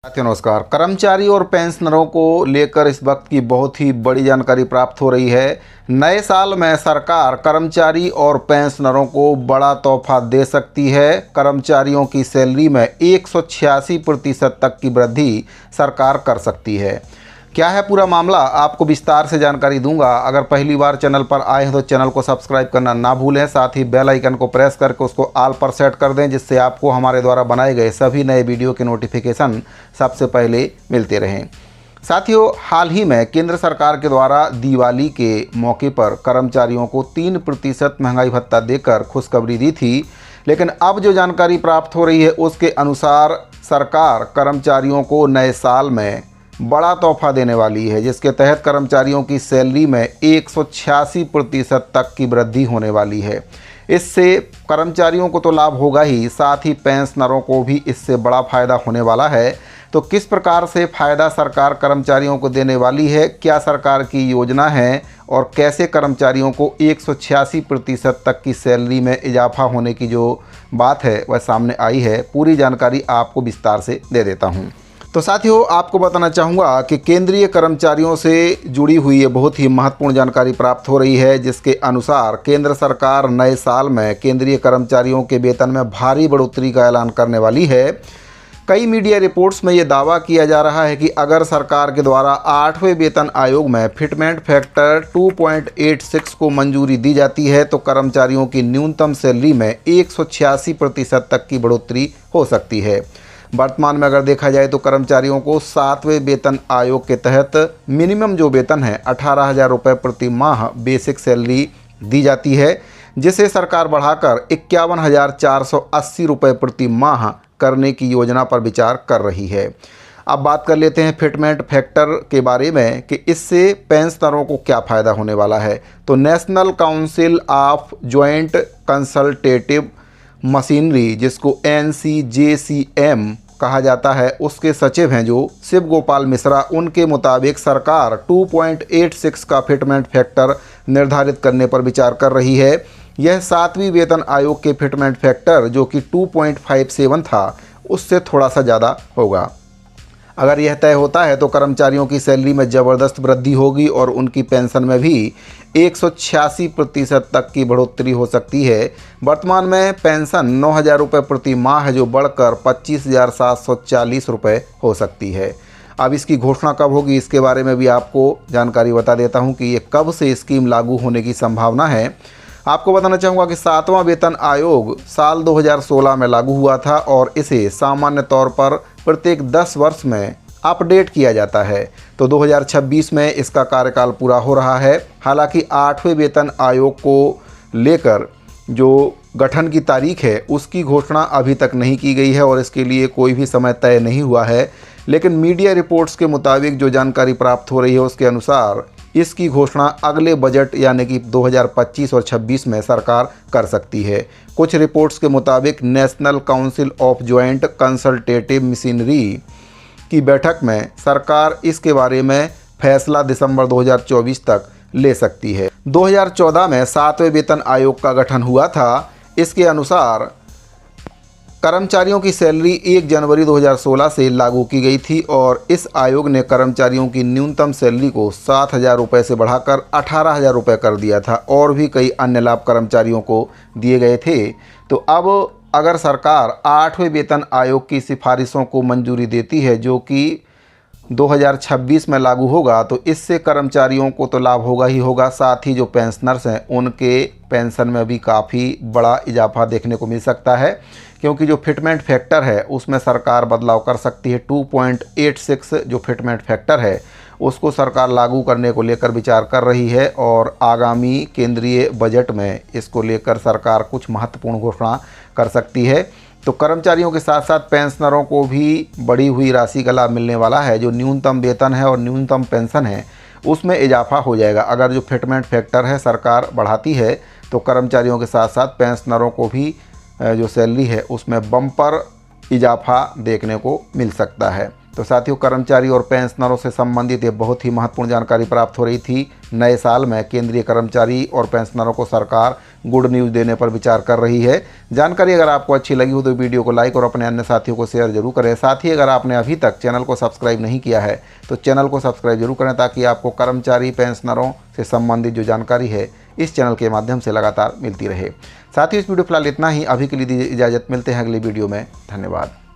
साथियों नमस्कार। कर्मचारी और पेंशनरों को लेकर इस वक्त की बहुत ही बड़ी जानकारी प्राप्त हो रही है। नए साल में सरकार कर्मचारी और पेंशनरों को बड़ा तोहफा दे सकती है। कर्मचारियों की सैलरी में 186% तक की वृद्धि सरकार कर सकती है। क्या है पूरा मामला, आपको विस्तार से जानकारी दूंगा। अगर पहली बार चैनल पर आए हैं तो चैनल को सब्सक्राइब करना ना भूलें, साथ ही बेल आइकन को प्रेस करके उसको ऑल पर सेट कर दें, जिससे आपको हमारे द्वारा बनाए गए सभी नए वीडियो के नोटिफिकेशन सबसे पहले मिलते रहें। साथियों, हाल ही में केंद्र सरकार के द्वारा दिवाली के मौके पर कर्मचारियों को 3% महंगाई भत्ता देकर खुशखबरी दी थी, लेकिन अब जो जानकारी प्राप्त हो रही है उसके अनुसार सरकार कर्मचारियों को नए साल में बड़ा तोहफा देने वाली है, जिसके तहत कर्मचारियों की सैलरी में 186% तक की वृद्धि होने वाली है। इससे कर्मचारियों को तो लाभ होगा ही, साथ ही पेंशनरों को भी इससे बड़ा फ़ायदा होने वाला है। तो किस प्रकार से फ़ायदा सरकार कर्मचारियों को देने वाली है, क्या सरकार की योजना है और कैसे कर्मचारियों को 186% तक की सैलरी में इजाफा होने की जो बात है वह सामने आई है, पूरी जानकारी आपको विस्तार से दे देता हूँ। तो साथियों, आपको बताना चाहूँगा कि केंद्रीय कर्मचारियों से जुड़ी हुई ये बहुत ही महत्वपूर्ण जानकारी प्राप्त हो रही है, जिसके अनुसार केंद्र सरकार नए साल में केंद्रीय कर्मचारियों के वेतन में भारी बढ़ोतरी का ऐलान करने वाली है। कई मीडिया रिपोर्ट्स में ये दावा किया जा रहा है कि अगर सरकार के द्वारा 8वें वेतन आयोग में फिटमेंट फैक्टर 2.86 को मंजूरी दी जाती है तो कर्मचारियों की न्यूनतम सैलरी में 186% तक की बढ़ोतरी हो सकती है। वर्तमान में अगर देखा जाए तो कर्मचारियों को 7वें वेतन आयोग के तहत मिनिमम जो वेतन है 18,000 रुपये प्रति माह बेसिक सैलरी दी जाती है, जिसे सरकार बढ़ाकर 51,480 रुपये प्रति माह करने की योजना पर विचार कर रही है। अब बात कर लेते हैं फिटमेंट फैक्टर के बारे में कि इससे पेंशनरों को क्या फ़ायदा होने वाला है। तो national council of joint consultative machinery, जिसको NCJCM कहा जाता है, उसके सचिव हैं जो शिव गोपाल मिश्रा, उनके मुताबिक सरकार 2.86 का फिटमेंट फैक्टर निर्धारित करने पर विचार कर रही है। यह 7वीं वेतन आयोग के फिटमेंट फैक्टर जो कि 2.57 था उससे थोड़ा सा ज़्यादा होगा। अगर यह तय होता है तो कर्मचारियों की सैलरी में ज़बरदस्त वृद्धि होगी और उनकी पेंशन में भी 186% तक की बढ़ोतरी हो सकती है। वर्तमान में पेंशन 9,000 रुपये प्रति माह है, जो बढ़कर 25,740 रुपये हो सकती है। अब इसकी घोषणा कब होगी, इसके बारे में भी आपको जानकारी बता देता हूं कि ये कब से स्कीम लागू होने की संभावना है। आपको बताना चाहूँगा कि 7वां वेतन आयोग साल 2016 में लागू हुआ था और इसे सामान्य तौर पर प्रत्येक 10 वर्ष में अपडेट किया जाता है। तो 2026 में इसका कार्यकाल पूरा हो रहा है। हालांकि 8वें वेतन आयोग को लेकर जो गठन की तारीख है उसकी घोषणा अभी तक नहीं की गई है और इसके लिए कोई भी समय तय नहीं हुआ है, लेकिन मीडिया रिपोर्ट्स के मुताबिक जो जानकारी प्राप्त हो रही है उसके अनुसार इसकी घोषणा अगले बजट यानी कि 2025 और 26 में सरकार कर सकती है। कुछ रिपोर्ट्स के मुताबिक national council of joint consultative machinery की बैठक में सरकार इसके बारे में फैसला दिसंबर 2024 तक ले सकती है। 2014 में 7वें वेतन आयोग का गठन हुआ था। इसके अनुसार कर्मचारियों की सैलरी 1 जनवरी 2016 से लागू की गई थी और इस आयोग ने कर्मचारियों की न्यूनतम सैलरी को 7,000 रुपये से बढ़ाकर 18,000 रुपये कर दिया था और भी कई अन्य लाभ कर्मचारियों को दिए गए थे। तो अब अगर सरकार 8वें वेतन आयोग की सिफारिशों को मंजूरी देती है जो कि 2026 में लागू होगा, तो इससे कर्मचारियों को तो लाभ होगा ही होगा, साथ ही जो पेंशनर्स हैं उनके पेंशन में भी काफ़ी बड़ा इजाफा देखने को मिल सकता है, क्योंकि जो फिटमेंट फैक्टर है उसमें सरकार बदलाव कर सकती है। 2.86 जो फिटमेंट फैक्टर है उसको सरकार लागू करने को लेकर विचार कर रही है और आगामी केंद्रीय बजट में इसको लेकर सरकार कुछ महत्वपूर्ण घोषणा कर सकती है। तो कर्मचारियों के साथ साथ पेंशनरों को भी बढ़ी हुई राशि का लाभ मिलने वाला है। जो न्यूनतम वेतन है और न्यूनतम पेंशन है उसमें इजाफा हो जाएगा। अगर जो फिटमेंट फैक्टर है सरकार बढ़ाती है तो कर्मचारियों के साथ साथ पेंशनरों को भी जो सैलरी है उसमें बम्पर इजाफा देखने को मिल सकता है। तो साथियों, कर्मचारी और पेंशनरों से संबंधित ये बहुत ही महत्वपूर्ण जानकारी प्राप्त हो रही थी। नए साल में केंद्रीय कर्मचारी और पेंशनरों को सरकार गुड न्यूज़ देने पर विचार कर रही है। जानकारी अगर आपको अच्छी लगी हो तो वीडियो को लाइक और अपने अन्य साथियों को शेयर जरूर करें। साथ ही अगर आपने अभी तक चैनल को सब्सक्राइब नहीं किया है तो चैनल को सब्सक्राइब जरूर करें, ताकि आपको कर्मचारी पेंशनरों से संबंधित जो जानकारी है इस चैनल के माध्यम से लगातार मिलती रहे। साथ ही इस वीडियो फिलहाल इतना ही। अभी के लिए दीजिए इजाज़त, मिलते हैं अगली वीडियो में। धन्यवाद।